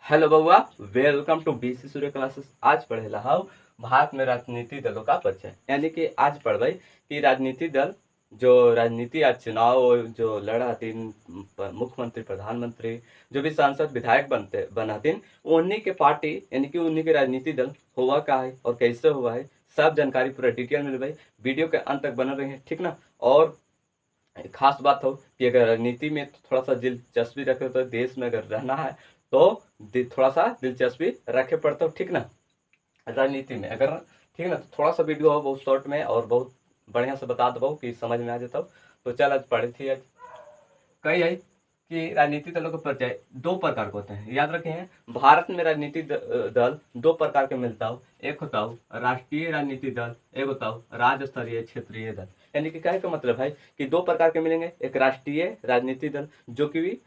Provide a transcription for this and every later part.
Hello बउआ, welcome to BC Surya classes. आज पढ़ेला हूँ भारत में राजनीतिक दलों का परिचय। यानी कि आज पढ़बै कि राजनीतिक दल जो राजनीति आज चुनाव जो लड़ा हथिन, मुख्यमंत्री प्रधानमंत्री जो भी सांसद विधायक बनातीन उन्हीं के पार्टी यानी कि उन्हीं के राजनीतिक दल हुआ का है और कैसे हुआ है, सब जानकारी पूरा डिटेल में मिलबै। वीडियो के अंत तक बने रहे, ठीक ना। और खास बात हो कि अगर राजनीति में थोड़ा सा दिलचस्पी रखे तो देश में अगर रहना है तो थोड़ा सा दिलचस्पी रखे पड़ता हो, ठीक ना। राजनीति में अगर ठीक ना, तो थोड़ा सा वीडियो हो बहुत शॉर्ट में और बहुत बढ़िया से बता दो कि समझ में आ जाता हो। तो चल आज पढ़े थी। आज कही है कि राजनीतिक दलों का परिचय दो प्रकार के होते हैं, याद रखें। भारत में राजनीतिक दल दो प्रकार के मिलता हो। एक होता हो राष्ट्रीय राजनीतिक दल, एक होता हो राज्य स्तरीय क्षेत्रीय दल। यानी कि कहने का मतलब है कि दो प्रकार के मिलेंगे। एक राष्ट्रीय राजनीतिक दल जो कि भी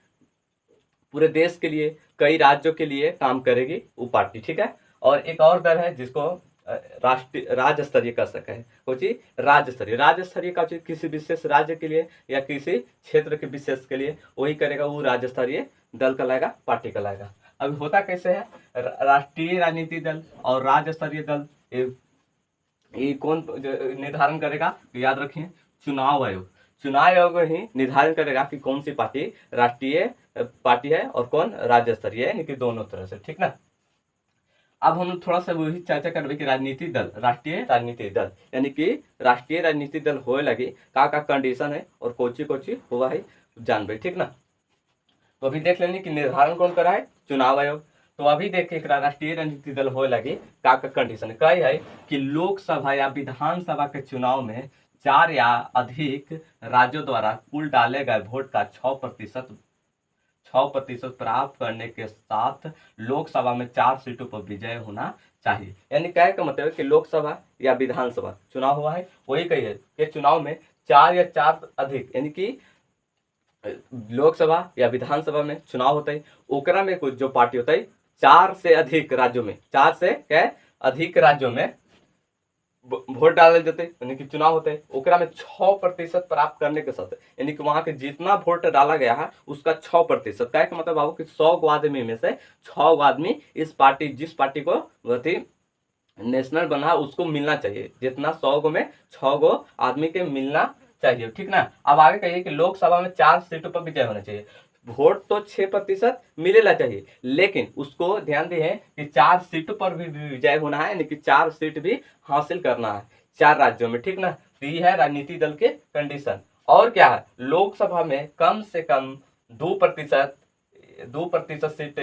पूरे देश के लिए कई राज्यों के लिए काम करेगी वो पार्टी, ठीक है। और एक और दल है जिसको राष्ट्रीय राज्य स्तरीय कर सके है, कोची राज्य स्तरीय का चीज किसी विशेष राज्य के लिए या किसी क्षेत्र के विशेष के लिए वही करेगा, वो राज्य स्तरीय दल कहलाएगा, पार्टी कहलाएगा। अब होता कैसे है, राष्ट्रीय राजनीतिक दल और राज्य स्तरीय दल ये कौन निर्धारण करेगा, तो याद रखिए चुनाव आयोग। चुनाव आयोग ही निर्धारण करेगा कि कौन सी पार्टी राष्ट्रीय पार्टी है और कौन राज्य स्तरीय है, यानी कि दोनों तरह से, ठीक ना। अब हम थोड़ा सा वही चर्चा करबे कि राजनीतिक दल, राष्ट्रीय राजनीतिक दल यानी कि राष्ट्रीय राजनीतिक दल होए लगी का कंडीशन है और कोची कोची हुआ है जानबे, ठीक ना। तो अभी देख लेनी कि निर्धारण कौन करा है, चुनाव आयोग। तो अभी देखे राष्ट्रीय राजनीतिक दल होए लगी का कंडीशन कही है कि लोकसभा या विधानसभा के चुनाव में 4 या अधिक राज्यों द्वारा कुल डाले गए वोट का 6% प्राप्त करने के साथ लोकसभा में 4 सीटों पर विजय होना चाहिए। यानी कहे का मतलब है कि लोकसभा या विधानसभा चुनाव हुआ है, वही कही है कि चुनाव में 4 या 4 अधिक यानी कि लोकसभा या विधानसभा में चुनाव होता है, ओकरा में कुछ जो पार्टी होता है 4 से अधिक राज्यों में, 4 से क्या अधिक राज्यों में वोट डाले जाते यानी कि चुनाव होते हैं, ओकरा में 6% प्राप्त करने के साथ यानी कि वहां के जितना वोट डाला गया है उसका 6%। क्या मतलब बाबू कि 100 आदमी में से 6 आदमी इस पार्टी जिस पार्टी को नेशनल बना उसको मिलना चाहिए, जितना 100 में 6 आदमी के मिलना चाहिए, ठीक ना। अब आगे कहिए कि लोकसभा में 4 सीटों पर विजय होना चाहिए। वोट तो 6% मिलेला चाहिए, लेकिन उसको ध्यान दिए कि 4 सीटों पर भी विजय होना है, यानी कि 4 सीट भी हासिल करना है 4 राज्यों में, ठीक ना। तो ये है राजनीतिक दल के कंडीशन। और क्या है, लोकसभा में कम से कम 2% सीटें